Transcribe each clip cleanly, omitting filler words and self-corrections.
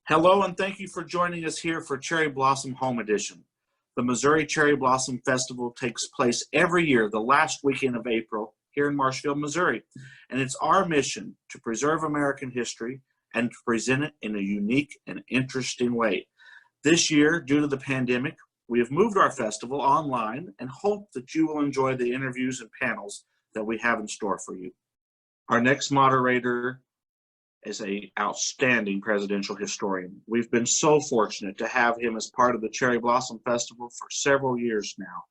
Hello, and thank you for joining us here for Cherry Blossom Home Edition. The Missouri Cherry Blossom Festival takes place every year, the last weekend of April, here in Marshfield, Missouri. And it's our mission to preserve American history and to present it in a unique and interesting way. This year, due to the pandemic, we have moved our festival online and hope that you will enjoy the interviews and panels that we have in store for you. Our next moderator is an outstanding presidential historian. We've been so fortunate to have him as part of the Cherry Blossom Festival for several years now.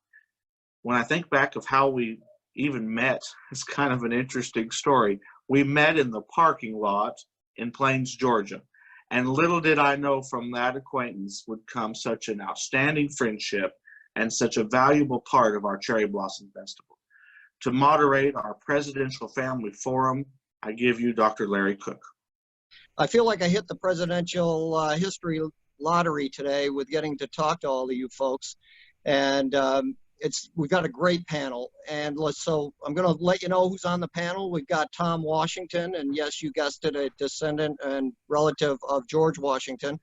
When I think back of how we even met, it's kind of an interesting story. We met in the parking lot in Plains, Georgia, and little did I know from that acquaintance would come such an outstanding friendship and such a valuable part of our Cherry Blossom Festival. To moderate our Presidential Family Forum, I give you Dr. Larry Cook. I feel like I hit the presidential history lottery today with getting to talk to all of you folks, and we've got a great panel. And so I'm going to let you know who's on the panel. We've got Tom Washington, and yes, you guessed it, a descendant and relative of George Washington.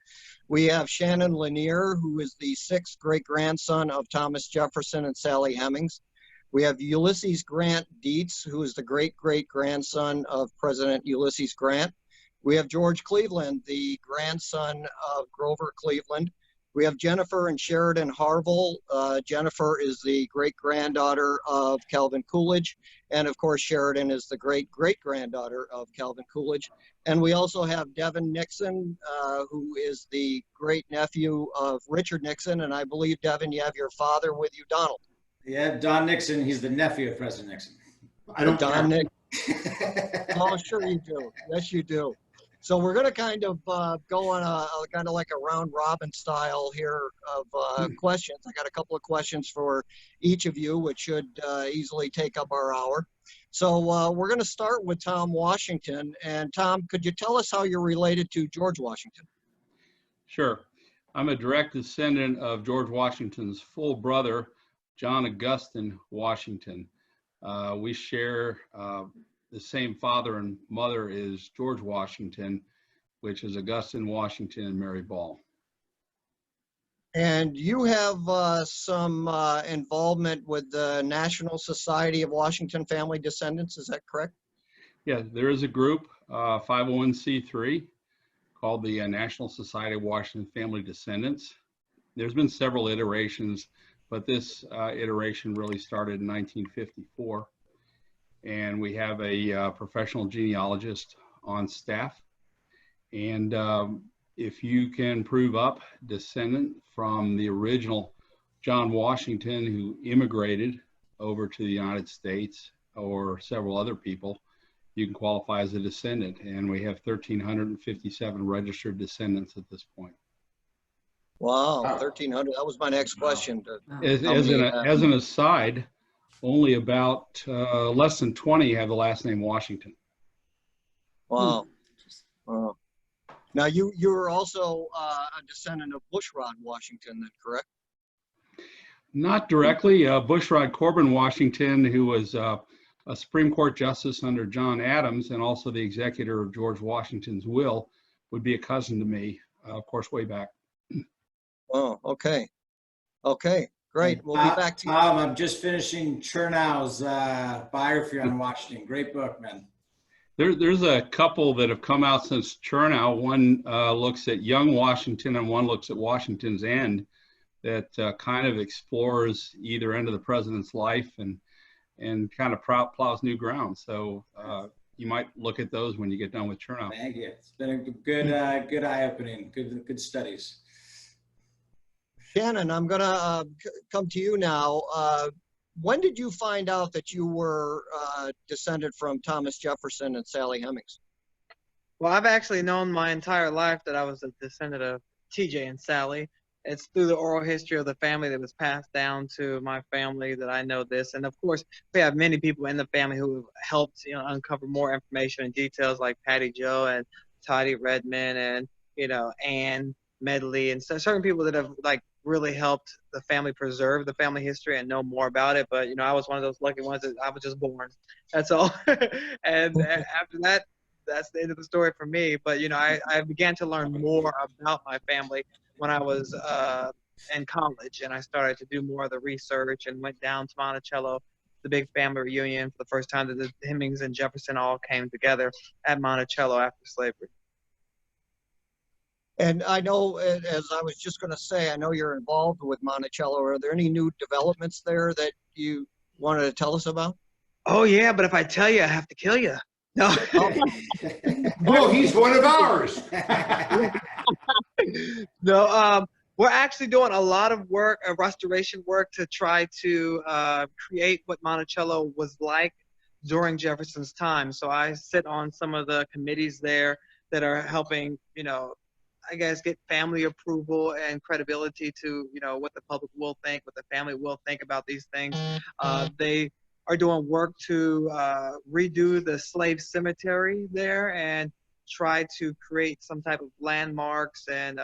We have Shannon Lanier, who is the 6th great-grandson of Thomas Jefferson and Sally Hemings. We have Ulysses Grant Dietz, who is the great-great-grandson of President Ulysses Grant. We have George Cleveland, the grandson of Grover Cleveland. We have Jennifer and Sheridan Harville. Jennifer is the great-granddaughter of Calvin Coolidge. And of course, Sheridan is the great-great-granddaughter of Calvin Coolidge. And we also have Devon Nixon, who is the great-nephew of Richard Nixon. And I believe, Devon, you have your father with you, Donald. Yeah, Don Nixon. He's the nephew of President Nixon. I don't Don Nixon. Oh, sure you do. Yes, you do. So we're going to kind of go on a kind of like a round robin style here of questions. I got a couple of questions for each of you, which should easily take up our hour. So we're going to start with Tom Washington. And Tom, could you tell us how you're related to George Washington? Sure. I'm a direct descendant of George Washington's full brother, John Augustine Washington. We share the same father and mother is George Washington, which is Augustine Washington and Mary Ball. And you have some involvement with the National Society of Washington Family Descendants, is that correct? Yeah, there is a group, 501c3, called the National Society of Washington Family Descendants. There's been several iterations, but this iteration really started in 1954. And we have a professional genealogist on staff. And if you can prove up descendant from the original John Washington who immigrated over to the United States or several other people, you can qualify as a descendant. And we have 1,357 registered descendants at this point. Wow, 1,300. That was my next question. As an aside, only about less than 20 have the last name Washington. Wow. Wow. Now, you were also a descendant of Bushrod Washington, then, correct? Not directly. Bushrod Corbin Washington, who was a Supreme Court justice under John Adams and also the executor of George Washington's will, would be a cousin to me, of course, way back. Oh, okay. Okay. Great. We'll be back to you. Tom, I'm just finishing Chernow's biography on Washington. Great book, man. There's a couple that have come out since Chernow. One looks at young Washington and one looks at Washington's end that kind of explores either end of the president's life and kind of plows new ground. So you might look at those when you get done with Chernow. Thank you. It's been a good eye-opening, good studies. Shannon, I'm going to come to you now. When did you find out that you were descended from Thomas Jefferson and Sally Hemings? Well, I've actually known my entire life that I was a descendant of TJ and Sally. It's through the oral history of the family that was passed down to my family that I know this. And of course, we have many people in the family who have helped, uncover more information and details, like Patty Jo and Toddy Redmond and, Ann Medley and certain people that have really helped the family preserve the family history and know more about it. But, I was one of those lucky ones that I was just born. That's all. And after that, that's the end of the story for me. But you know, I began to learn more about my family when I was in college, and I started to do more of the research and went down to Monticello, the big family reunion for the first time that the Hemmings and Jefferson all came together at Monticello after slavery. And I know, as I was just going to say, I know you're involved with Monticello. Are there any new developments there that you wanted to tell us about? Oh yeah, but if I tell you, I have to kill you. No. Oh, he's one of ours. No, we're actually doing a lot of work, restoration work, to try to create what Monticello was like during Jefferson's time. So I sit on some of the committees there that are helping, you know, I guess get family approval and credibility to, you know, what the public will think, what the family will think about these things. They are doing work to redo the slave cemetery there and try to create some type of landmarks and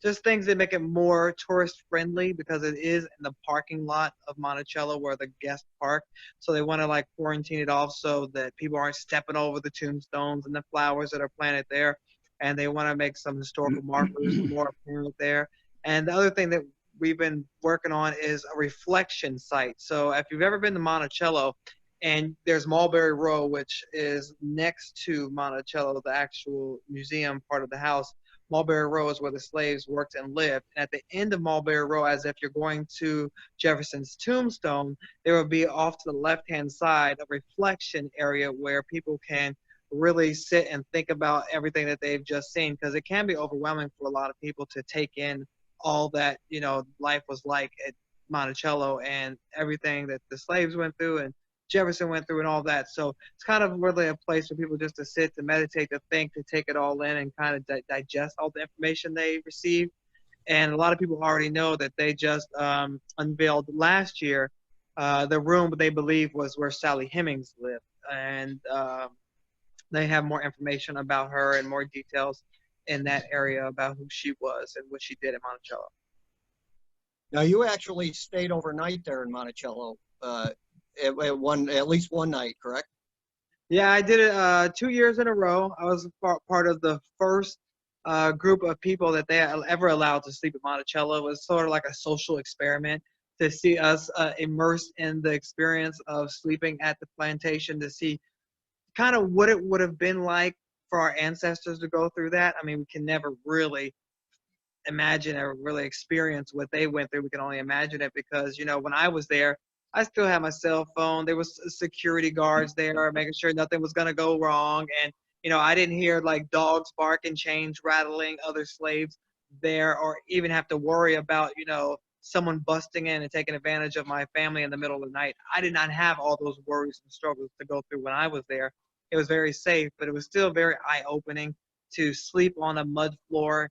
just things that make it more tourist friendly, because it is in the parking lot of Monticello where the guests park. So they want to like quarantine it off so that people aren't stepping over the tombstones and the flowers that are planted there. And they want to make some historical markers more apparent there. And the other thing that we've been working on is a reflection site. So if you've ever been to Monticello, and there's Mulberry Row, which is next to Monticello, the actual museum part of the house. Mulberry Row is where the slaves worked and lived. And at the end of Mulberry Row, as if you're going to Jefferson's tombstone, there will be off to the left-hand side a reflection area where people can really sit and think about everything that they've just seen, because it can be overwhelming for a lot of people to take in all that, you know, life was like at Monticello and everything that the slaves went through and Jefferson went through and all that. So it's kind of really a place for people just to sit, to meditate, to think, to take it all in and kind of digest all the information they received. And a lot of people already know that they just unveiled last year the room they believe was where Sally Hemings lived. And they have more information about her and more details in that area about who she was and what she did at Monticello. Now, you actually stayed overnight there in Monticello, at least one night, correct? Yeah, I did it 2 years in a row. I was part of the first group of people that they ever allowed to sleep at Monticello. It was sort of like a social experiment to see us immersed in the experience of sleeping at the plantation, to see kind of what it would have been like for our ancestors to go through that. I mean, we can never really imagine or really experience what they went through. We can only imagine it because, you know, when I was there, I still had my cell phone. There was security guards there making sure nothing was going to go wrong. And, you know, I didn't hear like dogs barking, chains rattling, other slaves there, or even have to worry about, you know, someone busting in and taking advantage of my family in the middle of the night. I did not have all those worries and struggles to go through when I was there. It was very safe, but it was still very eye-opening to sleep on a mud floor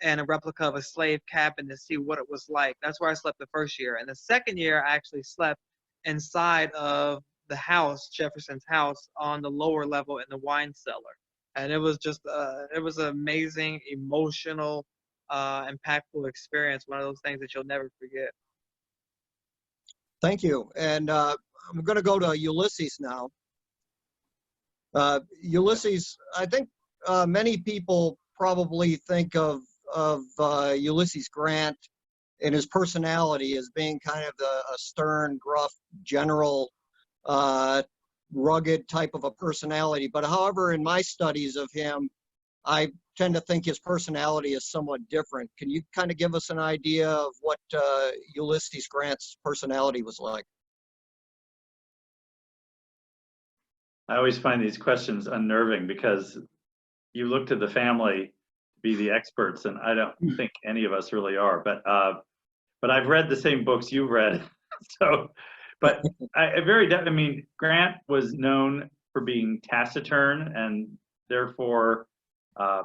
and a replica of a slave cabin to see what it was like. That's where I slept the first year. And the second year, I actually slept inside of the house, Jefferson's house, on the lower level in the wine cellar. And it was just, it was an amazing, emotional, impactful experience. One of those things that you'll never forget. Thank you. And I'm going to go to Ulysses now. Ulysses, I think many people probably think of Ulysses Grant and his personality as being kind of a stern, gruff, general, rugged type of a personality. But however, in my studies of him, I tend to think his personality is somewhat different. Can you kind of give us an idea of what Ulysses Grant's personality was like? I always find these questions unnerving because you look to the family to be the experts, and I don't think any of us really are. But I've read the same books you've read, so. But I mean, Grant was known for being taciturn, and therefore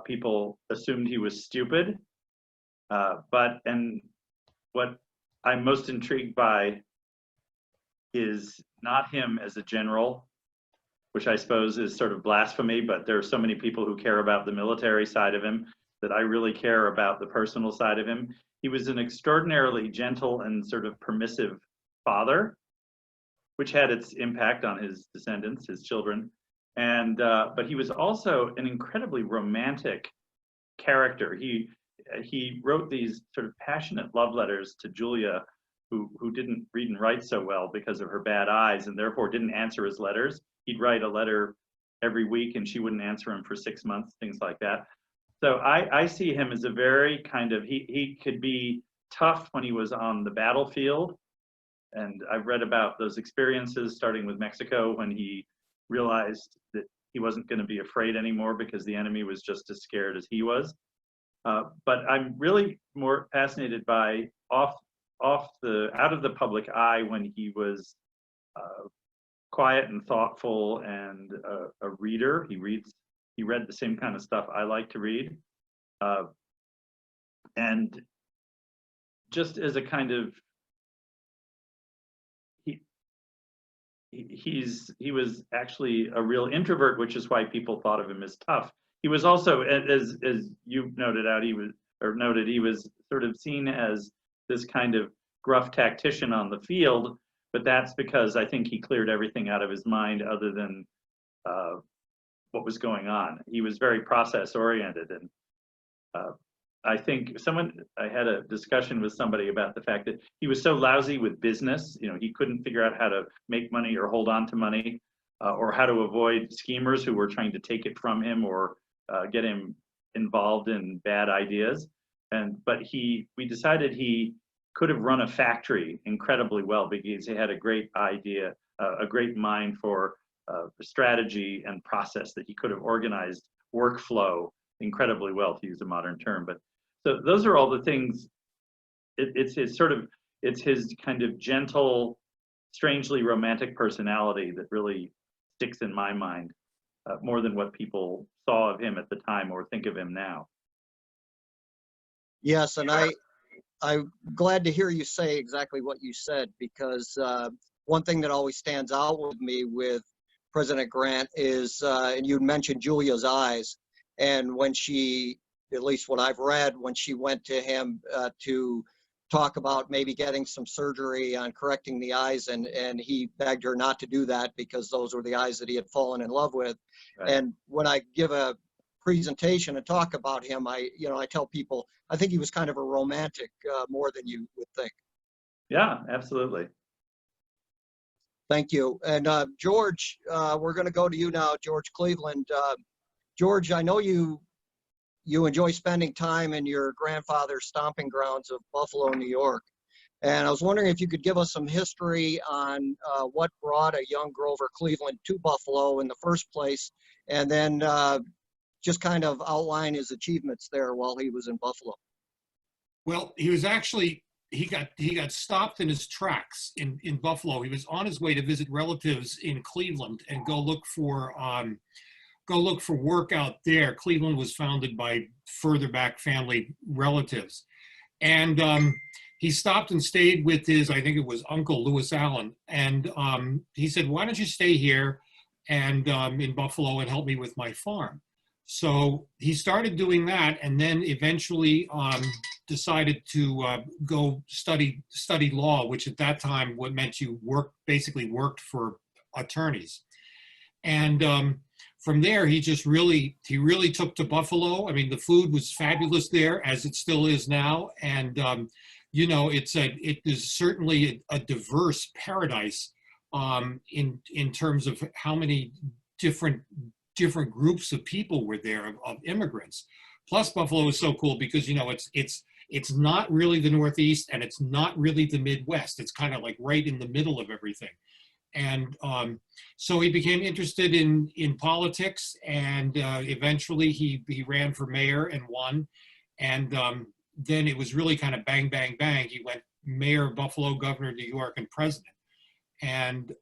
people assumed he was stupid. And what I'm most intrigued by is not him as a general, which I suppose is sort of blasphemy, but there are so many people who care about the military side of him that I really care about the personal side of him. He was an extraordinarily gentle and sort of permissive father, which had its impact on his descendants, his children. And but he was also an incredibly romantic character. He wrote these sort of passionate love letters to Julia, who didn't read and write so well because of her bad eyes, and therefore didn't answer his letters. He'd write a letter every week and she wouldn't answer him for 6 months, things like that. So I see him as a very kind of, he could be tough when he was on the battlefield. And I've read about those experiences starting with Mexico when he realized that he wasn't going to be afraid anymore because the enemy was just as scared as he was. But I'm really more fascinated by out of the public eye when he was quiet and thoughtful and a reader. He read the same kind of stuff I like to read. And just as a kind of, he was actually a real introvert, which is why people thought of him as tough. He was also, as you noted out, he was sort of seen as this kind of gruff tactician on the field, but that's because I think he cleared everything out of his mind other than what was going on. He was very process oriented, and I think I had a discussion with somebody about the fact that he was so lousy with business. You know, he couldn't figure out how to make money or hold on to money, or how to avoid schemers who were trying to take it from him or get him involved in bad ideas. But we decided he could have run a factory incredibly well because he had a great idea, a great mind for strategy and process, that he could have organized workflow incredibly well, to use a modern term. But so those are all the things. It's his kind of gentle, strangely romantic personality that really sticks in my mind more than what people saw of him at the time or think of him now. Yes, and I'm glad to hear you say exactly what you said, because one thing that always stands out with me with President Grant is, and you mentioned Julia's eyes, and when she, at least what I've read, when she went to him to talk about maybe getting some surgery on correcting the eyes, and he begged her not to do that because those were the eyes that he had fallen in love with. Right. And when I give a presentation and talk about him, I tell people I think he was kind of a romantic more than you would think. Yeah, absolutely. Thank you. And George, we're going to go to you now, George Cleveland. George, I know you enjoy spending time in your grandfather's stomping grounds of Buffalo, New York. And I was wondering if you could give us some history on what brought a young Grover Cleveland to Buffalo in the first place, and then just kind of outline his achievements there while he was in Buffalo. Well, he was actually, he got stopped in his tracks in Buffalo. He was on his way to visit relatives in Cleveland and go look for work out there. Cleveland was founded by further back family relatives. And he stopped and stayed with his, I think it was Uncle Lewis Allen. And he said, why don't you stay here and in Buffalo and help me with my farm? So he started doing that, and then eventually decided to go study law, which at that time what meant you basically worked for attorneys. And from there, he really took to Buffalo. I mean, the food was fabulous there, as it still is now. And it is certainly a diverse paradise in terms of how many different groups of people were there, of immigrants. Plus, Buffalo is so cool because it's not really the Northeast and it's not really the Midwest. It's kind of like right in the middle of everything. And so he became interested in politics, and eventually he ran for mayor and won. And then it was really kind of bang, bang, bang. He went mayor of Buffalo, governor of New York, and president. And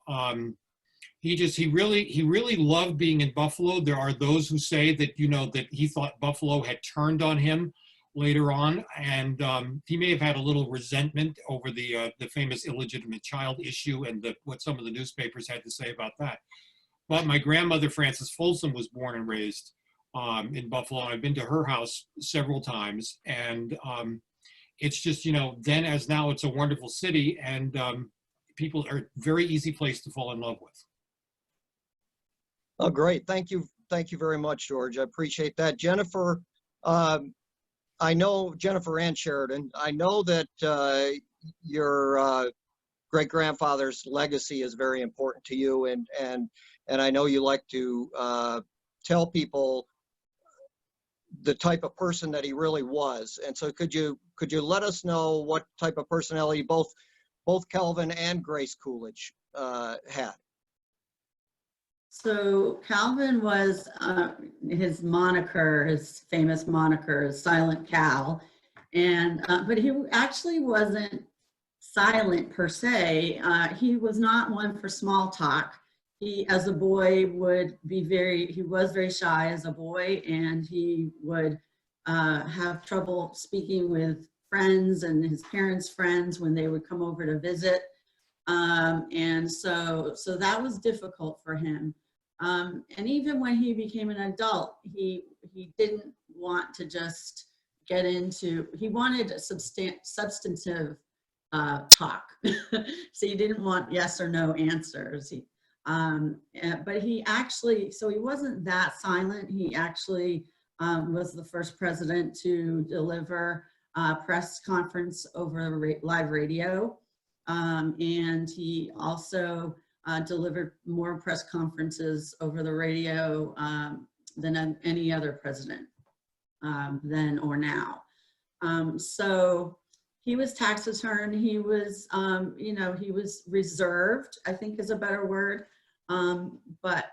he really loved being in Buffalo. There are those who say that, that he thought Buffalo had turned on him later on, and he may have had a little resentment over the famous illegitimate child issue and what some of the newspapers had to say about that. But my grandmother, Frances Folsom, was born and raised in Buffalo. I've been to her house several times, and it's just, then as now, it's a wonderful city, and people are a very easy place to fall in love with. Oh, great. Thank you. Thank you very much, George. I appreciate that. Jennifer, I know Jennifer and Sheridan, I know that your great-grandfather's legacy is very important to you, and I know you like to tell people the type of person that he really was. And so could you let us know what type of personality both Calvin and Grace Coolidge had? So Calvin was his moniker, his famous moniker is Silent Cal, and but he actually wasn't silent per se. He was not one for small talk. He, as a boy, he was very shy as a boy, and he would have trouble speaking with friends and his parents' friends when they would come over to visit. And so that was difficult for him. And even when he became an adult, he didn't want to just get into, he wanted a substantive talk. So he didn't want yes or no answers. But he actually, so he wasn't that silent. He actually was the first president to deliver a press conference over live radio. And he also delivered more press conferences over the radio than any other president then or now. So he was taciturn. He was, you know, he was reserved, I think is a better word. But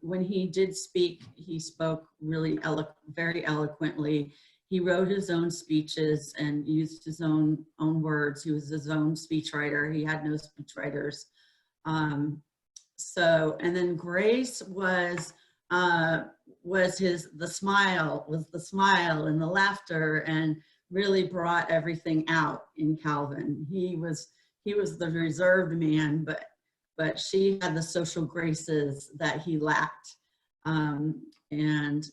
when he did speak, he spoke really very eloquently. He wrote his own speeches and used his own words. He was his own speechwriter. He had no speechwriters. So, and then Grace was the smile and the laughter, and really brought everything out in Calvin. He was the reserved man, but she had the social graces that he lacked. And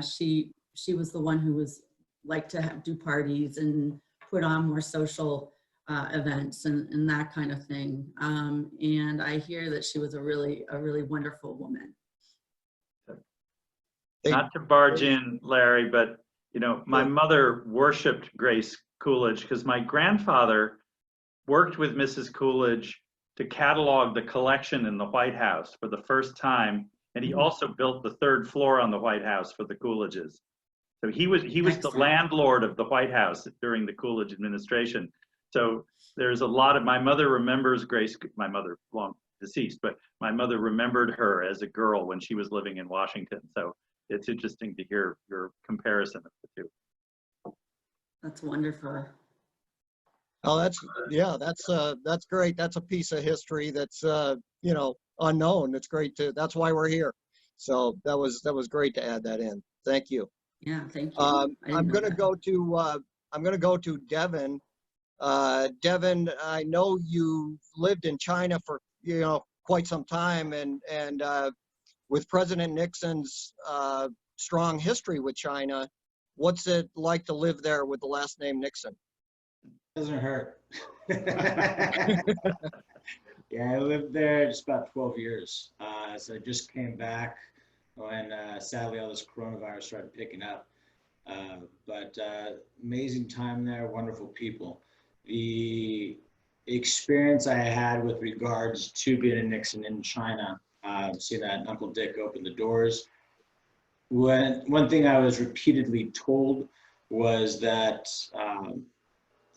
she was the one who was liked to do parties and put on more social events and that kind of thing. And I hear that she was a really wonderful woman. Not to barge in, Larry, but you know, my mother worshipped Grace Coolidge because my grandfather worked with Mrs. Coolidge to catalog the collection in the White House for the first time, and he also built the third floor on the White House for the Coolidges. So he was the landlord of the White House during the Coolidge administration. So there's a lot of, my mother remembers Grace, my mother long deceased, but my mother remembered her as a girl when she was living in Washington. So it's interesting to hear your comparison of the two. That's wonderful. Oh, that's great. That's a piece of history that's you know, unknown. It's great that's why we're here. So that was great to add that in. Thank you. Yeah, thank you. I'm gonna go to Devon. Devon, I know you lived in China for, you know, quite some time, and with President Nixon's strong history with China, what's it like to live there with the last name Nixon? Doesn't hurt. Yeah, I lived there just about 12 years. So I just came back when sadly all this coronavirus started picking up. But amazing time there, wonderful people. The experience I had with regards to being a Nixon in China, seeing that Uncle Dick open the doors. One thing I was repeatedly told was that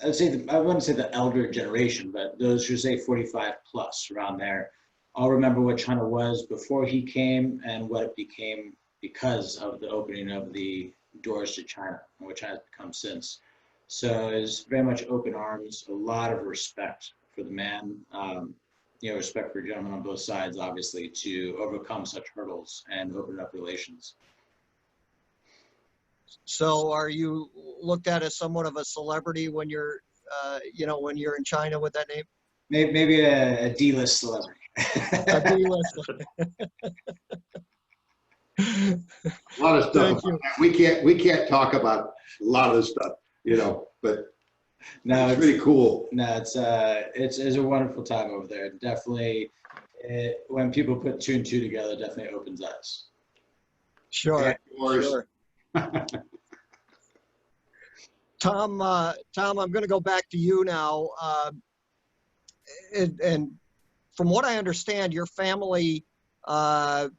I wouldn't say the elder generation, but those who say 45 plus around there, all remember what China was before he came and what it became because of the opening of the doors to China, and which has become since. So it's very much open arms, a lot of respect for the man, you know, respect for gentlemen on both sides, obviously, to overcome such hurdles and open up relations. So are you looked at as somewhat of a celebrity when you're, you know, when you're in China with that name? Maybe a D-list celebrity. A D-list. A lot of stuff. We can't talk about a lot of this stuff, you know, but no, it's really cool. No, it's a wonderful time over there. Definitely, when people put two and two together, it definitely opens eyes. Sure, Yours. sure. Tom, I'm going to go back to you now. And from what I understand, your family had,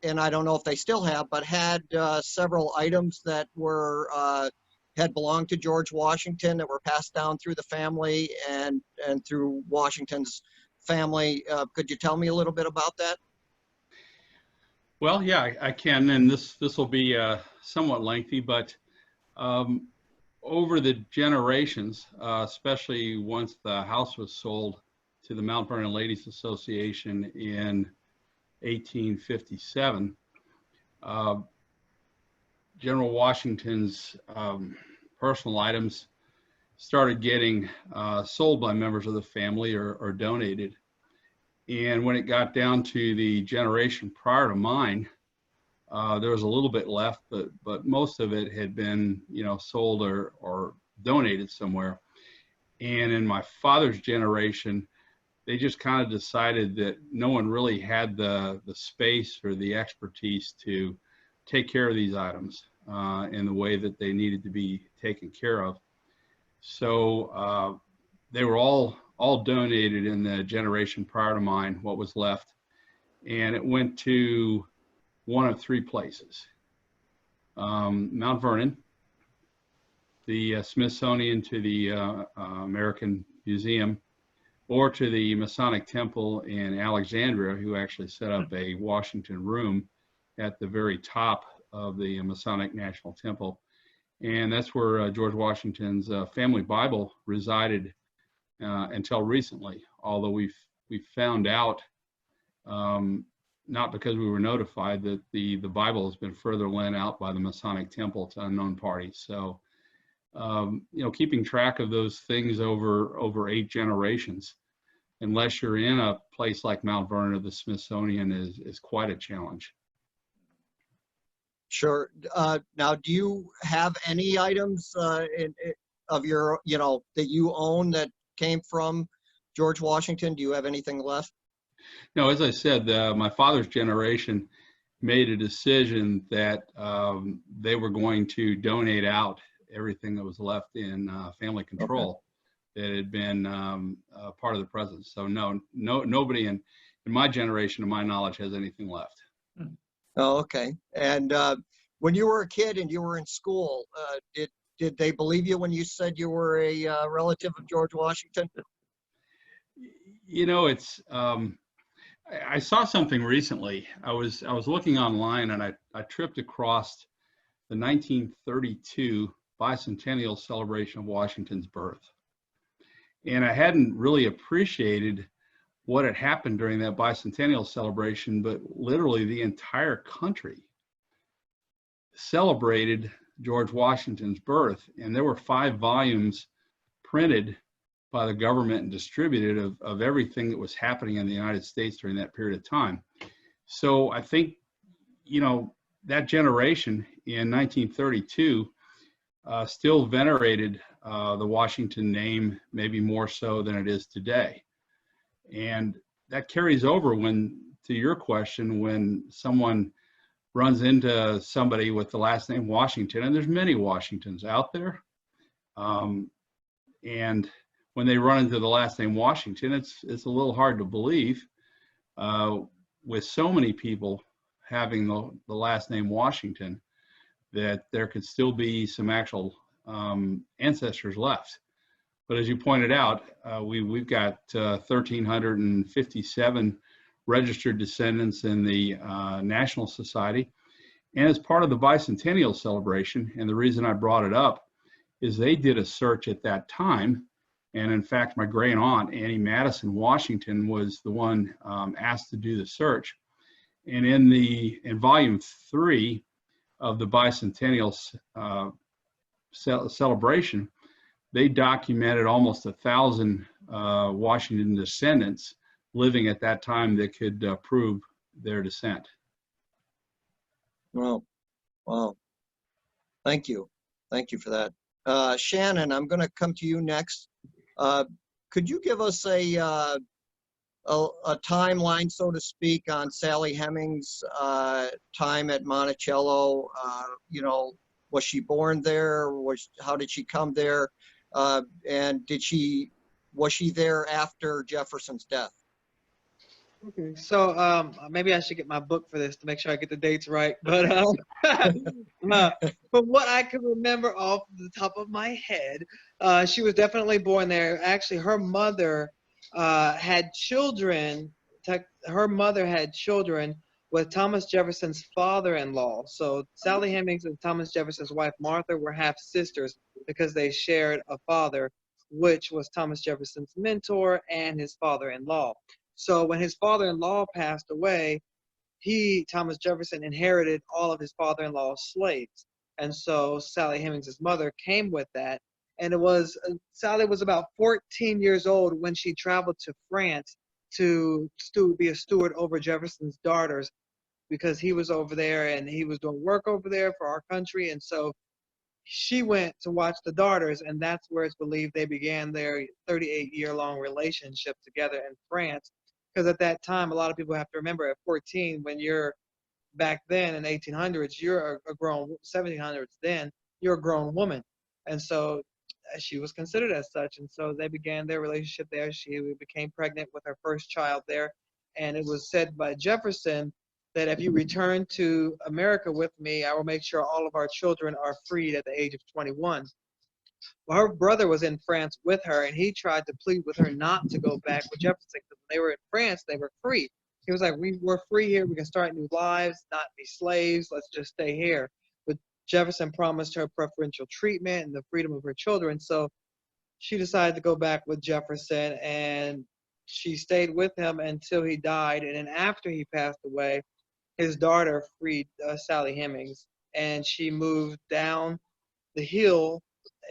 and I don't know if they still have, but had several items that were had belonged to George Washington that were passed down through the family and through Washington's family. Could you tell me a little bit about that? Well, yeah, I can, and this will be somewhat lengthy, but over the generations, especially once the house was sold to the Mount Vernon Ladies Association in 1857, General Washington's personal items started getting sold by members of the family or donated. And when it got down to the generation prior to mine, there was a little bit left, but most of it had been, sold or donated somewhere. And in my father's generation, they just kind of decided that no one really had the space or the expertise to take care of these items in the way that they needed to be taken care of. So they were all donated in the generation prior to mine, what was left. And it went to one of three places: Mount Vernon, the Smithsonian to the American Museum, or to the Masonic Temple in Alexandria, who actually set up a Washington room at the very top of the Masonic National Temple. And that's where George Washington's family Bible resided until recently, although we found out, not because we were notified, that the Bible has been further lent out by the Masonic Temple to unknown parties. So, keeping track of those things over 8 generations, unless you're in a place like Mount Vernon or the Smithsonian, is quite a challenge. Sure. Now, do you have any items of your, that you own that came from George Washington? Do you have anything left? No, as I said, my father's generation made a decision that they were going to donate out everything that was left in family control that had been part of the presence. So nobody in my generation, to my knowledge, has anything left. Oh, okay. And when you were a kid and you were in school, did they believe you when you said you were a relative of George Washington? It's I saw something recently. I was looking online, and I tripped across the 1932 bicentennial celebration of Washington's birth. And I hadn't really appreciated what had happened during that bicentennial celebration, but literally the entire country celebrated George Washington's birth. And there were 5 volumes printed by the government and distributed of everything that was happening in the United States during that period of time. So I think, that generation in 1932 still venerated the Washington name, maybe more so than it is today. And that carries over to your question, when someone runs into somebody with the last name Washington, and there's many Washingtons out there. And when they run into the last name Washington, it's a little hard to believe, with so many people having the last name Washington, that there could still be some actual ancestors left. But as you pointed out, we've got 1,357 registered descendants in the National Society. And as part of the bicentennial celebration, and the reason I brought it up is they did a search at that time. And in fact, my great aunt, Annie Madison Washington, was the one asked to do the search. And in volume 3 of the bicentennial celebration, they documented almost 1,000 Washington descendants living at that time that could prove their descent. Wow. Thank you for that. Shannon, I'm going to come to you next. Could you give us a a timeline, so to speak, on Sally Hemings' time at Monticello? You know, was she born there? How did she come there? And was she there after Jefferson's death? Okay, so maybe I should get my book for this to make sure I get the dates right. But from what I can remember off the top of my head, she was definitely born there. Actually, her mother had children. Her mother had children with Thomas Jefferson's father-in-law. So Sally Hemings and Thomas Jefferson's wife Martha were half sisters because they shared a father, which was Thomas Jefferson's mentor and his father-in-law. So when his father-in-law passed away, Thomas Jefferson, inherited all of his father-in-law's slaves. And so Sally Hemings' mother came with that. And Sally was about 14 years old when she traveled to France to be a steward over Jefferson's daughters, because he was over there and he was doing work over there for our country. And so she went to watch the daughters, and that's where it's believed they began their 38-year-long relationship together in France. Because at that time, a lot of people have to remember, at 14, when you're back then in 1800s, you're a grown, 1700s then, you're a grown woman. And so she was considered as such. And so they began their relationship there. She became pregnant with her first child there. And it was said by Jefferson that if you return to America with me, I will make sure all of our children are freed at the age of 21. Well, her brother was in France with her, and he tried to plead with her not to go back with Jefferson. When they were in France, they were free. He was like, we're free here. We can start new lives, not be slaves. Let's just stay here. But Jefferson promised her preferential treatment and the freedom of her children. So she decided to go back with Jefferson, and she stayed with him until he died. And then after he passed away, his daughter freed Sally Hemings, and she moved down the hill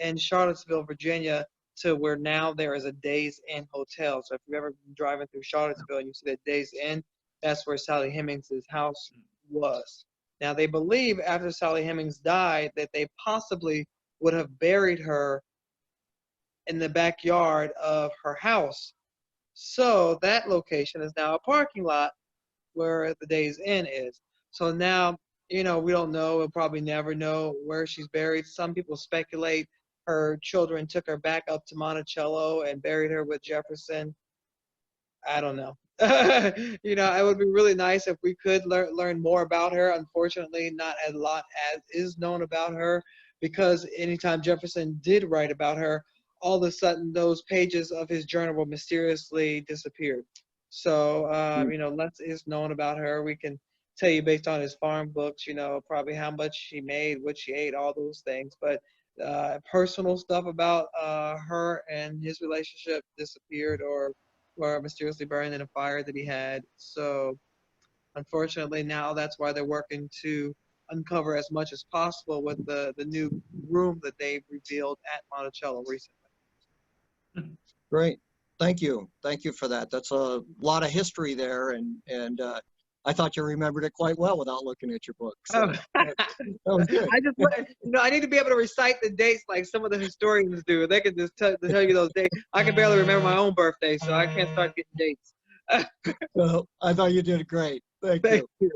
in Charlottesville, Virginia, to where now there is a Days Inn hotel. So if you've ever been driving through Charlottesville and you see that Days Inn, that's where Sally Hemings' house was. Now they believe after Sally Hemings died that they possibly would have buried her in the backyard of her house. So that location is now a parking lot where the Days Inn is. So now, you know, we don't know, we'll probably never know where she's buried. Some people speculate her children took her back up to Monticello and buried her with Jefferson. I don't know. You know, it would be really nice if we could learn more about her. Unfortunately, not a lot as is known about her, because anytime Jefferson did write about her, all of a sudden those pages of his journal were mysteriously disappeared. So, you know, less is known about her. We can tell you based on his farm books, you know, probably how much she made, what she ate, all those things. But personal stuff about her and his relationship disappeared or were mysteriously burned in a fire that he had. So unfortunately, now that's why they're working to uncover as much as possible with the new room that they've revealed at Monticello recently. Great. Thank you. Thank you for that. That's a lot of history there, and I thought you remembered it quite well without looking at your book. So that was good. I just, you know, I need to be able to recite the dates like some of the historians do. They can just tell you those dates. I can barely remember my own birthday, so I can't start getting dates. Well, I thought you did great. Thank you.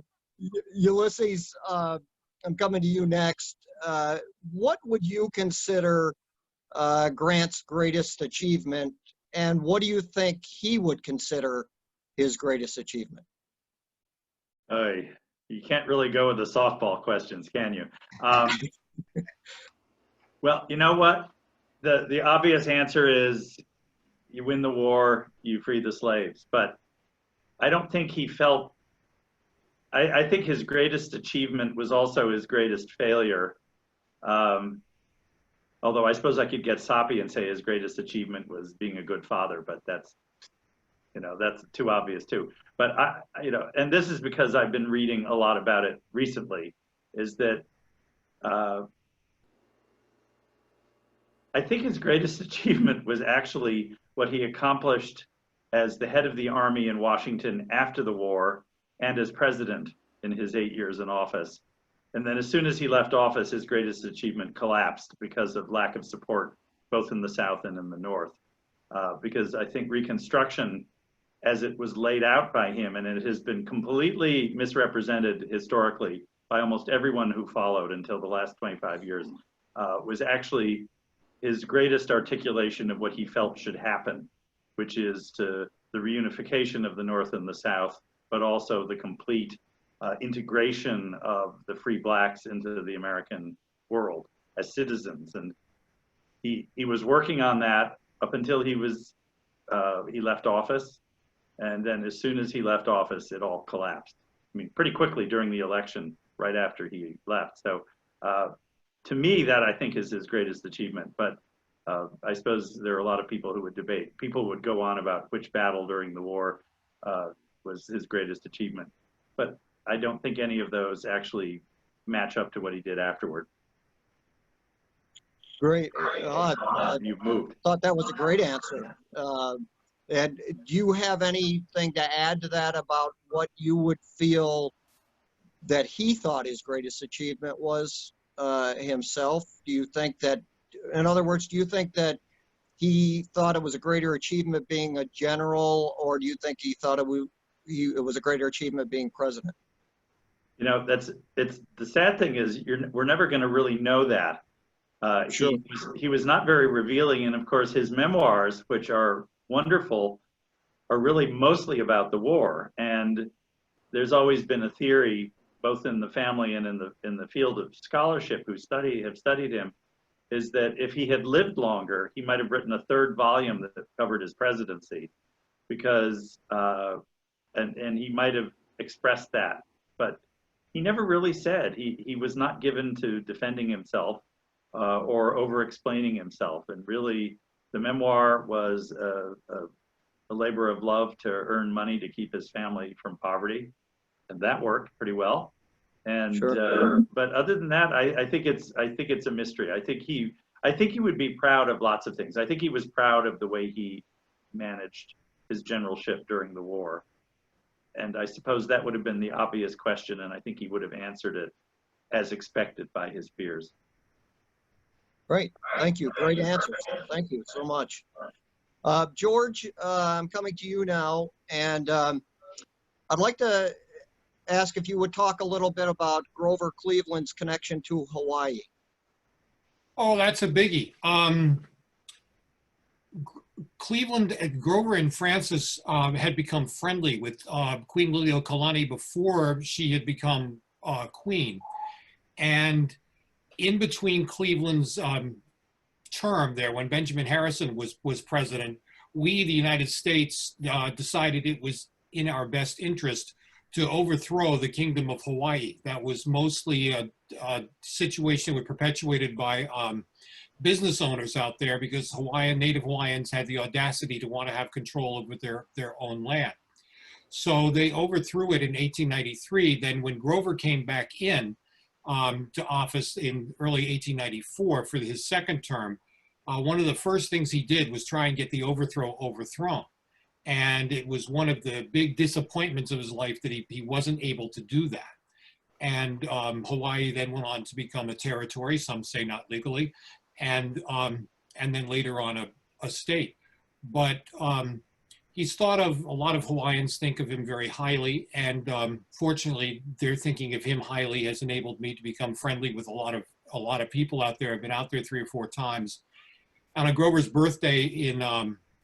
Ulysses, I'm coming to you next. What would you consider Grant's greatest achievement, and what do you think he would consider his greatest achievement? You can't really go with the softball questions, can you? Well, you know what? The obvious answer is you win the war, you free the slaves. But I don't think he felt, I think his greatest achievement was also his greatest failure. Although I suppose I could get soppy and say his greatest achievement was being a good father, but that's, you know, that's too obvious too. But you know, and this is because I've been reading a lot about it recently, is that I think his greatest achievement was actually what he accomplished as the head of the army in Washington after the war and as president in his 8 years in office. And then as soon as he left office, his greatest achievement collapsed because of lack of support, both in the South and in the North. Because I think Reconstruction as it was laid out by him, and it has been completely misrepresented historically by almost everyone who followed until the last 25 years, was actually his greatest articulation of what he felt should happen, which is to the reunification of the North and the South, but also the complete integration of the free blacks into the American world as citizens. And he was working on that up until he left office. And then as soon as he left office, it all collapsed. I mean, pretty quickly during the election, right after he left. So to me, that I think is his greatest achievement. But I suppose there are a lot of people who would debate. People would go on about which battle during the war was his greatest achievement. But I don't think any of those actually match up to what he did afterward. Great. You've moved. Thought that was a great answer. And do you have anything to add to that about what you would feel that he thought his greatest achievement was himself? Do you think that, in other words, do you think that he thought it was a greater achievement being a general, or do you think he thought it was a greater achievement being president? You know, it's the sad thing is we're never going to really know that. Sure. He was not very revealing, and of course his memoirs, which are wonderful, are really mostly about the war. And there's always been a theory, both in the family and in the field of scholarship who have studied him, is that if he had lived longer, he might have written a third volume that covered his presidency, because and he might have expressed that, but he never really said. He was not given to defending himself or over explaining himself, and really the memoir was a labor of love to earn money to keep his family from poverty, and that worked pretty well. And Sure. But other than that, I think it's a mystery. I think he would be proud of lots of things. I think he was proud of the way he managed his generalship during the war, and I suppose that would have been the obvious question, and I think he would have answered it as expected by his peers. Great. Thank you. Great answers. Thank you so much. George, I'm coming to you now, and I'd like to ask if you would talk a little bit about Grover Cleveland's connection to Hawaii. Oh, that's a biggie. Cleveland, Grover and Francis had become friendly with Queen Liliuokalani before she had become queen. And in between Cleveland's term there, when Benjamin Harrison was president, we, the United States, decided it was in our best interest to overthrow the Kingdom of Hawaii. That was mostly a situation that was perpetuated by business owners out there, because Native Hawaiians had the audacity to want to have control over their own land. So they overthrew it in 1893. Then when Grover came back in to office in early 1894 for his second term, one of the first things he did was try and get the overthrow overthrown. And it was one of the big disappointments of his life that he wasn't able to do that. And Hawaii then went on to become a territory, some say not legally, and then later on a state. But he's thought of, a lot of Hawaiians think of him very highly, and fortunately their thinking of him highly has enabled me to become friendly with a lot of people out there. I've been out there 3 or 4 times. On Grover's birthday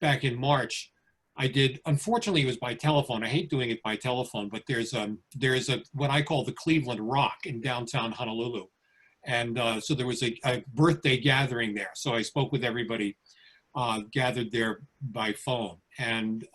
back in March, I did, unfortunately it was by telephone. I hate doing it by telephone, but there's a what I call the Cleveland Rock in downtown Honolulu. And so there was a birthday gathering there. So I spoke with everybody gathered there by phone. And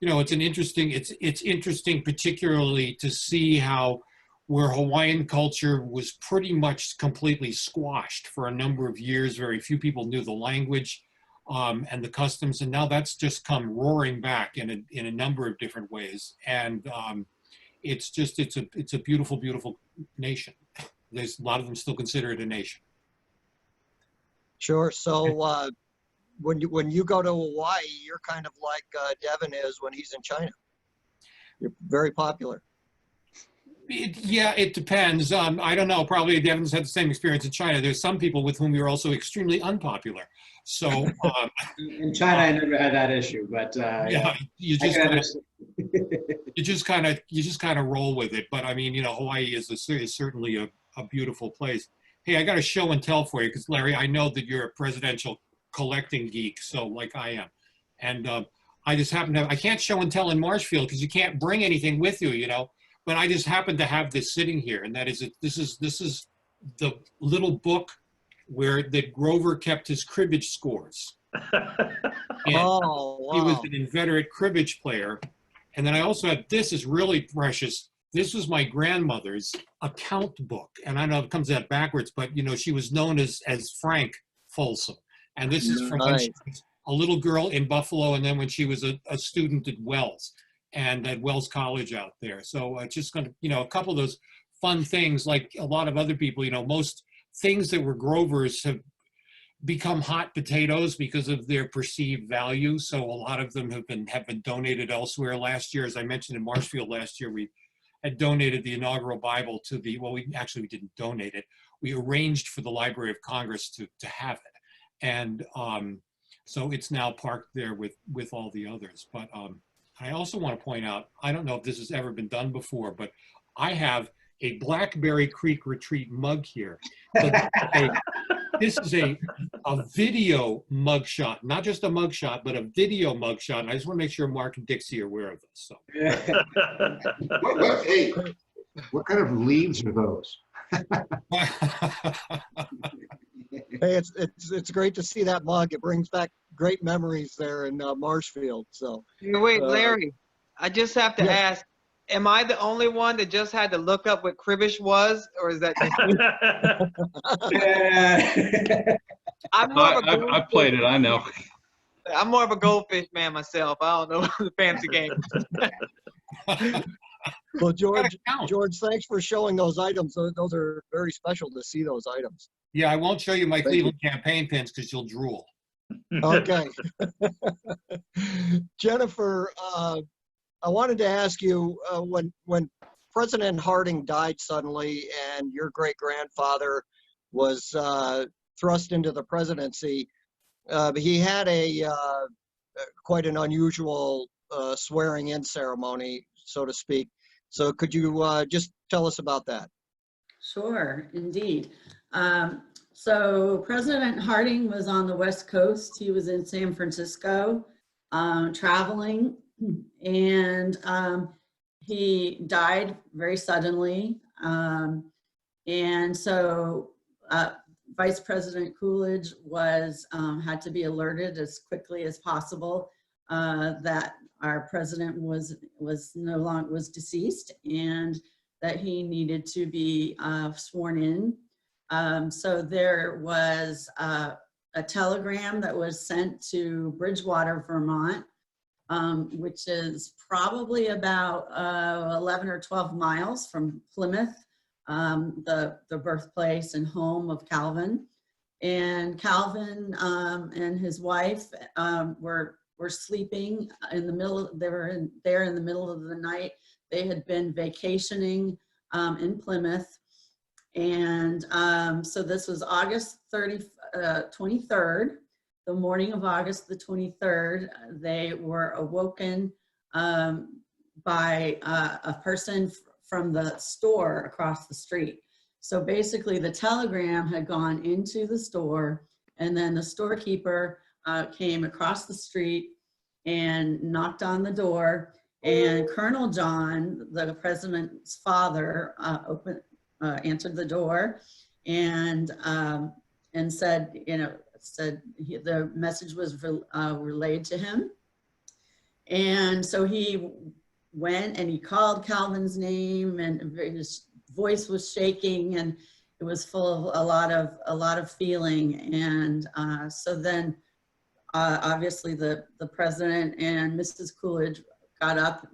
you know, it's interesting particularly to see how where Hawaiian culture was pretty much completely squashed for a number of years. Very few people knew the language and the customs, and now that's just come roaring back in a number of different ways. And it's a beautiful, beautiful nation. There's a lot of them still consider it a nation. Sure. So when you go to Hawaii, you're kind of like Devon is when he's in China. You're very popular. Yeah, it depends. I don't know. Probably Devon's had the same experience in China. There's some people with whom you're also extremely unpopular. So In China, I never had that issue, but yeah, you I just can kind of understand. you just kind of roll with it. But I mean, you know, Hawaii is certainly a beautiful place. Hey, I got a show and tell for you because Larry, I know that you're a presidential collecting geek, so like I am, and I just happen to have, I can't show and tell in Marshfield because you can't bring anything with you, you know. But I just happen to have this sitting here, and that is this is the little book where that Grover kept his cribbage scores. And Oh, wow. he was an inveterate cribbage player. And then I also had, this is really precious. This was my grandmother's account book. And I know it comes out backwards, but you know, she was known as Frank Folsom. And this is from when she was a little girl in Buffalo, and then when she was a student at Wells and at Wells College out there. So just going to, you know, a couple of those fun things, like a lot of other people, you know, most things that were Grovers have become hot potatoes because of their perceived value. So a lot of them have been donated elsewhere. Last year, as I mentioned in Marshfield last year, we had donated the inaugural Bible to the, well, we didn't donate it. We arranged for the Library of Congress to have it. And so it's now parked there with all the others. But I also want to point out, I don't know if this has ever been done before, but I have a Blackberry Creek Retreat mug here. This is a video mugshot, not just a mugshot, but a video mugshot. And I just want to make sure Mark and Dixie are aware of this. So. Hey, what kind of leaves are those? Hey, it's great to see that mug. It brings back great memories there in Marshfield. So Wait, Larry, I just have to ask, am I the only one that just had to look up what cribbage was, or is that just I've played it, I know. I'm more of a goldfish man myself. I don't know the fancy game. Well, George, thanks for showing those items. Those are very special to see those items. Yeah, I won't show you my Cleveland campaign pins because you'll drool. Okay. Jennifer, I wanted to ask you, when President Harding died suddenly and your great-grandfather was thrust into the presidency, he had quite an unusual swearing-in ceremony, so to speak. So could you just tell us about that? Sure, indeed. So President Harding was on the West Coast. He was in San Francisco traveling, and he died very suddenly. And so Vice President Coolidge had to be alerted as quickly as possible that our president was deceased and that he needed to be sworn in. So there was a telegram that was sent to Bridgewater, Vermont, which is probably about 11 or 12 miles from Plymouth, the birthplace and home of Calvin. And Calvin and his wife were sleeping in the middle. They were there in the middle of the night. They had been vacationing in Plymouth. And so this was August 23rd, the morning of August the 23rd. They were awoken by a person from the store across the street. So basically the telegram had gone into the store, and then the storekeeper came across the street and knocked on the door, and Colonel John, the president's father, answered the door and said, the message was relayed to him. And so he went and he called Calvin's name, and his voice was shaking, and it was full of a lot of feeling. And so then obviously the president and Mrs. Coolidge got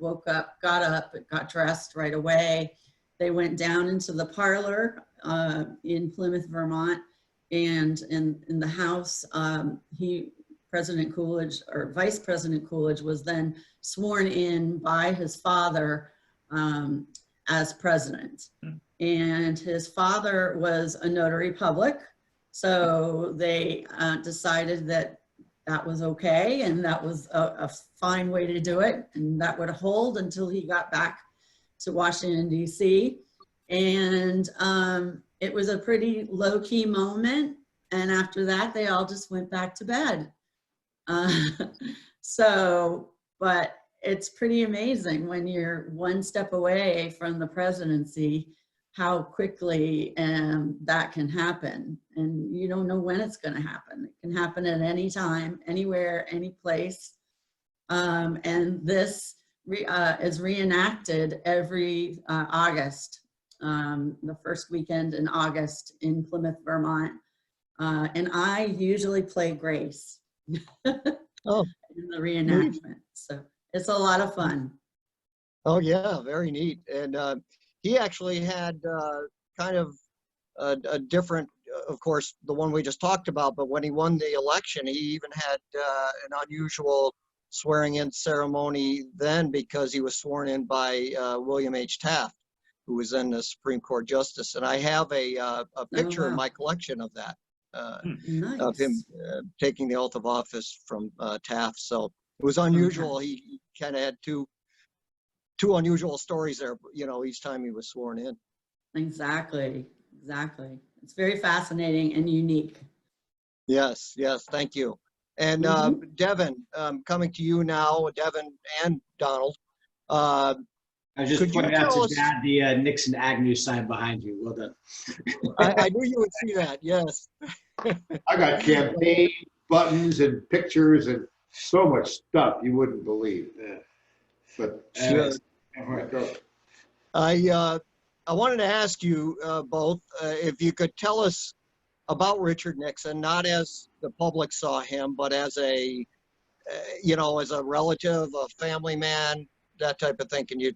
dressed right away. They went down into the parlor in Plymouth, Vermont, and in the house, President Coolidge, or Vice President Coolidge, was then sworn in by his father, as president. And his father was a notary public. So they decided that that was okay, and that was a fine way to do it, and that would hold until he got back to Washington, D.C. And it was a pretty low-key moment, and after that, they all just went back to bed. But it's pretty amazing when you're one step away from the presidency, how quickly that can happen. And you don't know when it's going to happen. It can happen at any time, anywhere, any place. And this is reenacted every August, the first weekend in August in Plymouth, Vermont. And I usually play Grace Oh, in the reenactment. So it's a lot of fun. oh yeah, very neat. And he actually had kind of a different, of course, the one we just talked about, but when he won the election, he even had an unusual swearing in ceremony then, because he was sworn in by William H. Taft, who was then the Supreme Court Justice. And I have a picture in wow. my collection of that, Nice. of him taking the oath of office from Taft. So it was unusual. He kind of had two unusual stories there, you know, each time he was sworn in. Exactly. It's very fascinating and unique. Yes, thank you. And Devon, coming to you now, Devon and Donald. I was just Could you pointing out tell to us- Dad the Nixon Agnew sign behind you. Well done. I knew you would see that, yes. I got campaign buttons and pictures and so much stuff you wouldn't believe. But Sure. go. I wanted to ask you both if you could tell us about Richard Nixon, not as the public saw him, but as a, you know, as a relative, a family man, that type of thing. Can you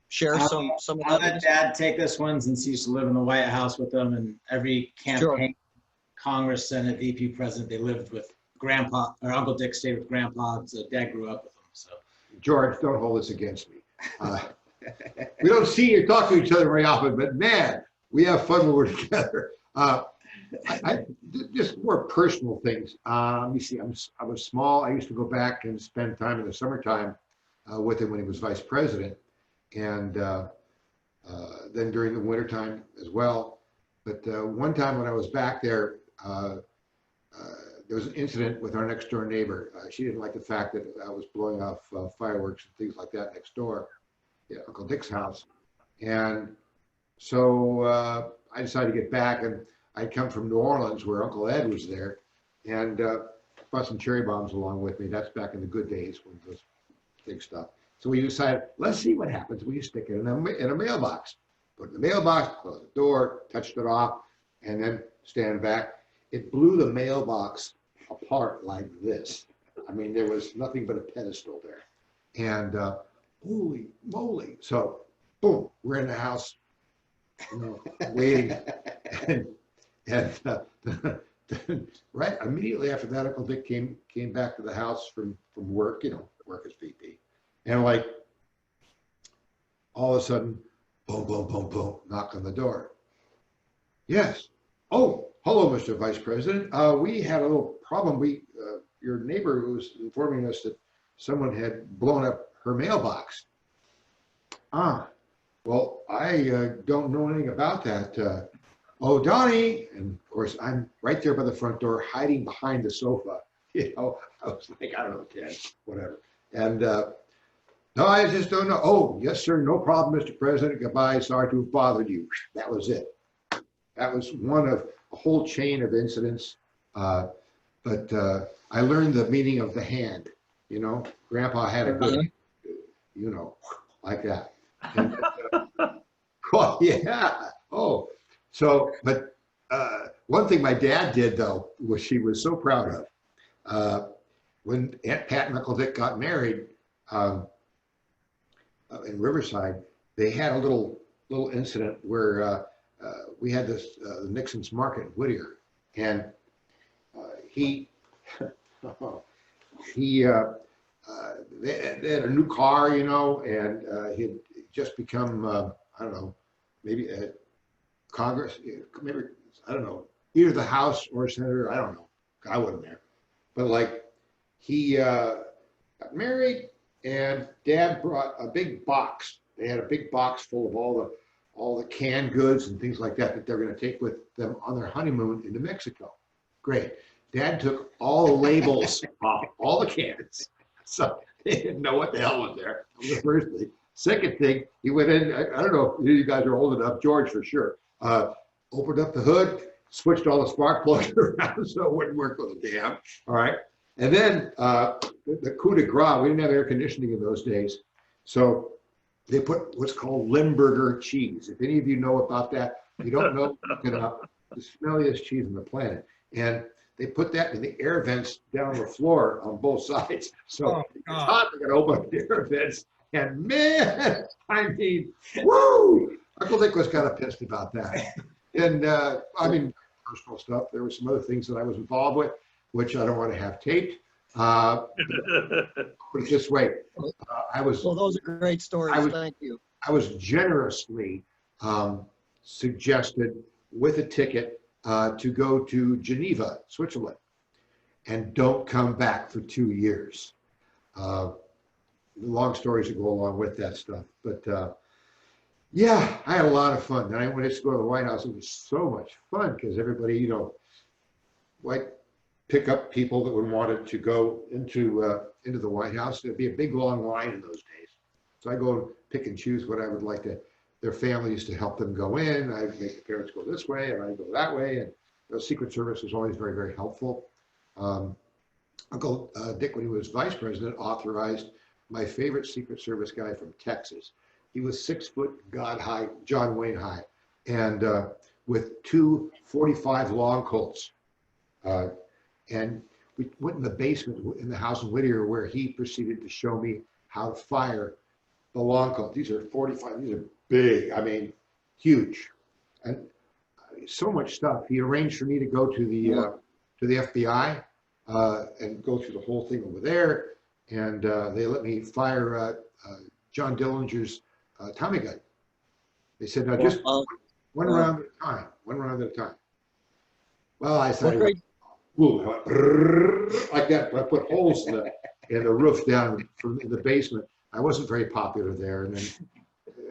share some of I'll that? let Dad take this one, since he used to live in the White House with them, and every campaign, Congress, Senate, VP president, they lived with Grandpa, or Uncle Dick stayed with Grandpa, so Dad grew up with him. So George, don't hold this against me. We don't see or talk to each other very often, but man, we have fun when we're together. Just more personal things. Let me see. I was small. I used to go back and spend time in the summertime with him when he was vice president, and then during the wintertime as well. But one time when I was back there, there was an incident with our next door neighbor. She didn't like the fact that I was blowing off fireworks and things like that next door, Uncle Dick's house. And so I decided to get back, and I'd come from New Orleans where Uncle Ed was there, and brought some cherry bombs along with me. That's back in the good days when those big stuff. So we decided, let's see what happens when you stick it in a mailbox. Put it in the mailbox, close the door, touched it off, and then stand back. It blew the mailbox apart like this. I mean, there was nothing but a pedestal there. And holy moly. So boom, we're in the house, you know, waiting. and right immediately after that, Uncle Dick came back to the house from work, you know, work as VP. And like all of a sudden, boom, boom, boom, boom, knock on the door. Yes. Oh, hello, Mr. Vice President. We had a little problem. Your neighbor was informing us that someone had blown up her mailbox. Well, I don't know anything about that. Oh, Donnie. And of course, I'm right there by the front door, hiding behind the sofa. You know, I was like, I don't know, 10, whatever. And no, I just don't know. Oh, yes, sir. No problem, Mr. President. Goodbye. Sorry to have bothered you. That was it. That was one of a whole chain of incidents. But I learned the meaning of the hand. You know, Grandpa had a good, you know, like that. And, oh, yeah. Oh, so, but one thing my dad did, though, which she was so proud of, when Aunt Pat and Uncle Dick got married in Riverside, they had a little incident where we had this Nixon's Market in Whittier, and they had a new car, you know, and he had just become I don't know, maybe Congress, maybe, I don't know, either the House or Senator, I don't know. I wasn't there. But like, he got married and Dad brought a big box. They had a big box full of all the canned goods and things like that they're going to take with them on their honeymoon into Mexico. Great. Dad took all the labels off all the cans. So they didn't know what the hell was there. That was the first thing. Second thing, he went in, I don't know if you guys are old enough, George for sure, opened up the hood, switched all the spark plugs around so it wouldn't work with the damn, all right? And then the coup de grace, we didn't have air conditioning in those days. So they put what's called Limburger cheese. If any of you know about that, if you don't know, look it up. The smelliest cheese on the planet. And they put that in the air vents down the floor on both sides. So it's hot, they're gonna open up the air vents. And man, I mean, woo! Uncle Dick was kind of pissed about that. And I mean, personal stuff. There were some other things that I was involved with, which I don't want to have taped. Put it this way, I was. Well, those are great stories. Thank you. I was generously suggested with a ticket to go to Geneva, Switzerland, and don't come back for 2 years. Long stories that go along with that stuff, but yeah, I had a lot of fun. And I went to go to the White House. It was so much fun because everybody, you know, like pick up people that would want to go into the White House. There'd be a big long line in those days. So I go pick and choose what I would like their families to help them go in. I make the parents go this way and I go that way. And the Secret Service was always very, very helpful. Uncle Dick, when he was vice president, authorized my favorite Secret Service guy from Texas. He was 6 foot, God high, John Wayne high, and with 2 45 long Colts. And we went in the basement in the house in Whittier where he proceeded to show me how to fire the long Colt. These are 45, these are big, I mean, huge. And so much stuff. He arranged for me to go to the FBI and go through the whole thing over there. And they let me fire John Dillinger's Tommy gun. They said, now just one round at a time, one round at a time. Well, I said, like that, but I put holes in the roof down in the basement. I wasn't very popular there. And then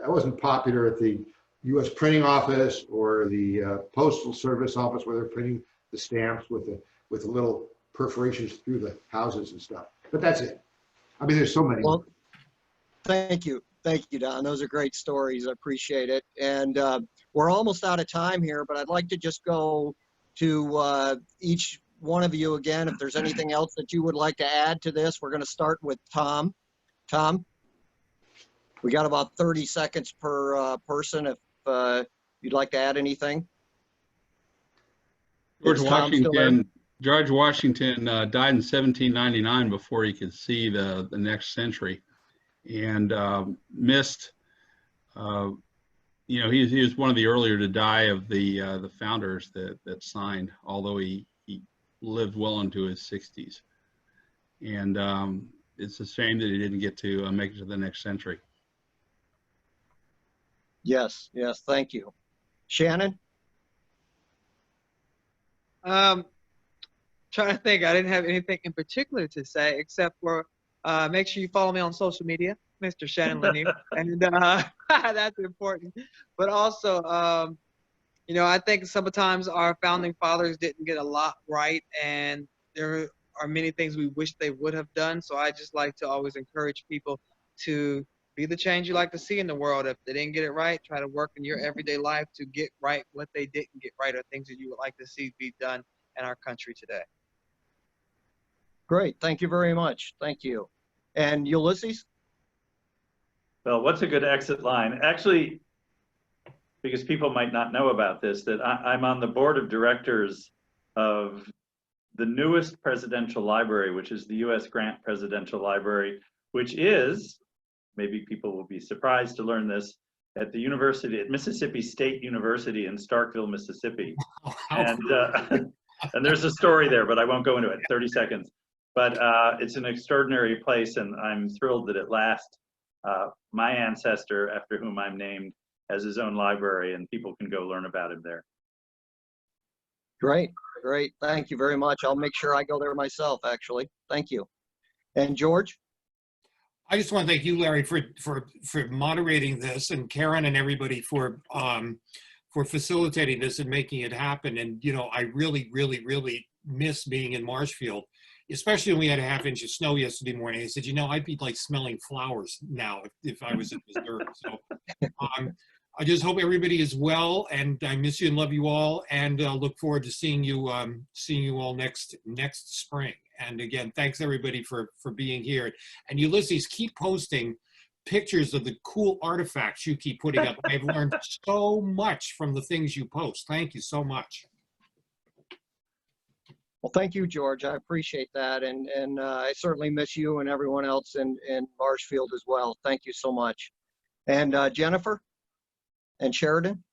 I wasn't popular at the U.S. printing office or the Postal Service office where they're printing the stamps with the little perforations through the houses and stuff. But that's it. I mean, there's so many. Well, thank you. Thank you, Don. Those are great stories. I appreciate it. And we're almost out of time here, but I'd like to just go to each one of you again. If there's anything else that you would like to add to this, we're going to start with Tom. Tom, we got about 30 seconds per person. If you'd like to add anything. George Washington died in 1799 before he could see the next century, and missed. You know, he was one of the earlier to die of the founders that signed, although he lived well into his 60s, and it's a shame that he didn't get to make it to the next century. Yes, yes, thank you. Shannon? Trying to think, I didn't have anything in particular to say except for make sure you follow me on social media, Mr. Shannon Lanier, and that's important. But also, you know, I think sometimes our founding fathers didn't get a lot right, and there are many things we wish they would have done. So I just like to always encourage people to be the change you like to see in the world. If they didn't get it right, try to work in your everyday life to get right what they didn't get right, or things that you would like to see be done in our country today. Great. Thank you very much. Thank you. And Ulysses? Well, what's a good exit line? Actually, because people might not know about this, that I'm on the board of directors of the newest presidential library, which is the U.S. Grant Presidential Library, which is, maybe people will be surprised to learn this, at the university, at Mississippi State University in Starkville, Mississippi. And there's a story there, but I won't go into it, 30 seconds. But it's an extraordinary place, and I'm thrilled that at last my ancestor, after whom I'm named, has his own library, and people can go learn about him there. Great, great. Thank you very much. I'll make sure I go there myself, actually. Thank you. And George? I just want to thank you, Larry, for moderating this, and Karen and everybody for facilitating this and making it happen. And, you know, I really, really, really miss being in Marshfield, especially when we had a half-inch of snow yesterday morning. I said, you know, I'd be like smelling flowers now if I was in Missouri. So I just hope everybody is well, and I miss you and love you all, and look forward to seeing you all next spring. And again, thanks everybody for being here. And Ulysses, keep posting pictures of the cool artifacts you keep putting up. I've learned so much from the things you post. Thank you so much. Well, thank you, George. I appreciate that. And I certainly miss you and everyone else in Marshfield as well. Thank you so much. And Jennifer and Sheridan?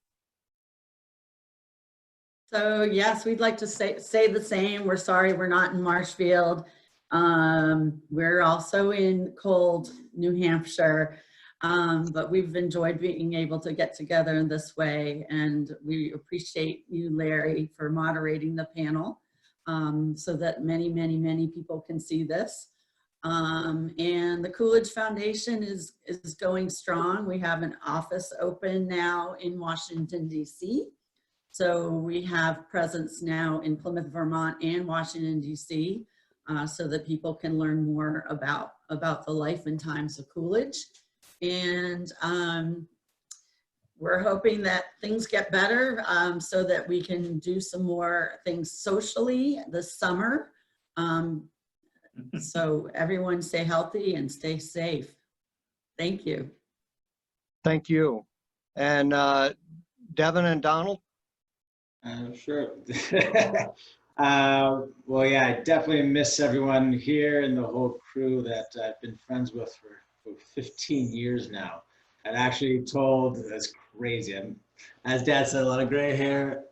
So yes, we'd like to say the same. We're sorry we're not in Marshfield. We're also in cold New Hampshire, but we've enjoyed being able to get together in this way, and we appreciate you, Larry, for moderating the panel so that many people can see this. And the Coolidge Foundation is going strong. We have an office open now in Washington, D.C. So we have presence now in Plymouth, Vermont and Washington, D.C. So that people can learn more about the life and times of Coolidge. And we're hoping that things get better so that we can do some more things socially this summer. So everyone stay healthy and stay safe. Thank you. Thank you. And Devon and Donald? Sure. Well, yeah, I definitely miss everyone here and the whole crew that I've been friends with for 15 years now. I've actually told, that's crazy. As Dad said, a lot of gray hair.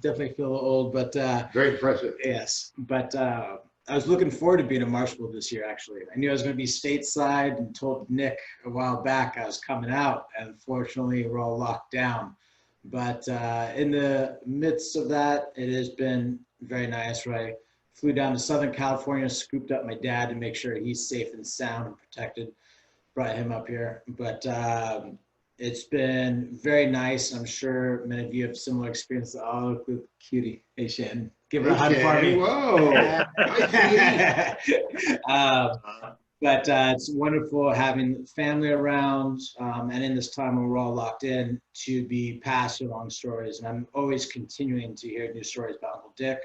Definitely feel old, but Very impressive. yes. But I was looking forward to being in Marshfield this year, actually. I knew I was going to be stateside and told Nick a while back I was coming out, and unfortunately we're all locked down. But in the midst of that, it has been very nice, right? Flew down to Southern California, scooped up my dad to make sure he's safe and sound and protected. Brought him up here. But it's been very nice. I'm sure many of you have similar experience. Oh, look, cutie. Hey, Shannon. Give her a hug for me. Whoa. But it's wonderful having family around, and in this time when we're all locked in, to be passed along stories. And I'm always continuing to hear new stories about Uncle Dick.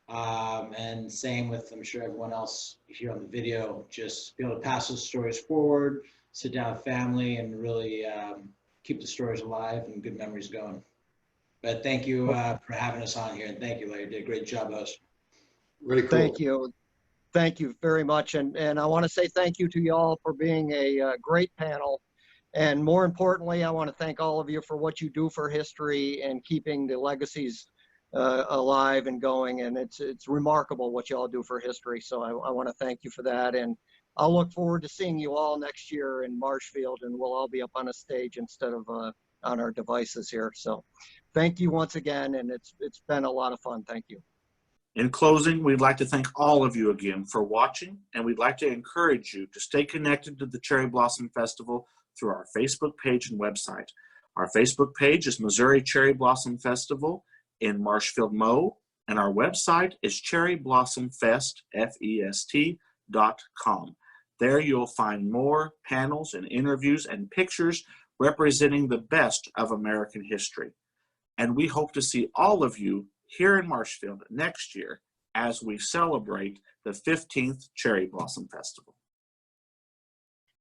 And same with, I'm sure, everyone else here on the video, just be able to pass those stories forward, sit down with family, and really keep the stories alive and good memories going. But thank you for having us on here. And thank you, Larry. You did a great job hosting. Really cool. Thank you. Thank you very much. And I want to say thank you to you all for being a great panel. And more importantly, I want to thank all of you for what you do for history and keeping the legacies alive and going. And it's remarkable what you all do for history. So I want to thank you for that. And I'll look forward to seeing you all next year in Marshfield, and we'll all be up on a stage instead of on our devices here. So thank you once again. And it's been a lot of fun. Thank you. In closing, we'd like to thank all of you again for watching, and we'd like to encourage you to stay connected to the Cherry Blossom Festival through our Facebook page and website. Our Facebook page is Missouri Cherry Blossom Festival in Marshfield, Mo, and our website is cherryblossomfest.com. There you'll find more panels and interviews and pictures representing the best of American history. And we hope to see all of you here in Marshfield next year as we celebrate the 15th Cherry Blossom Festival.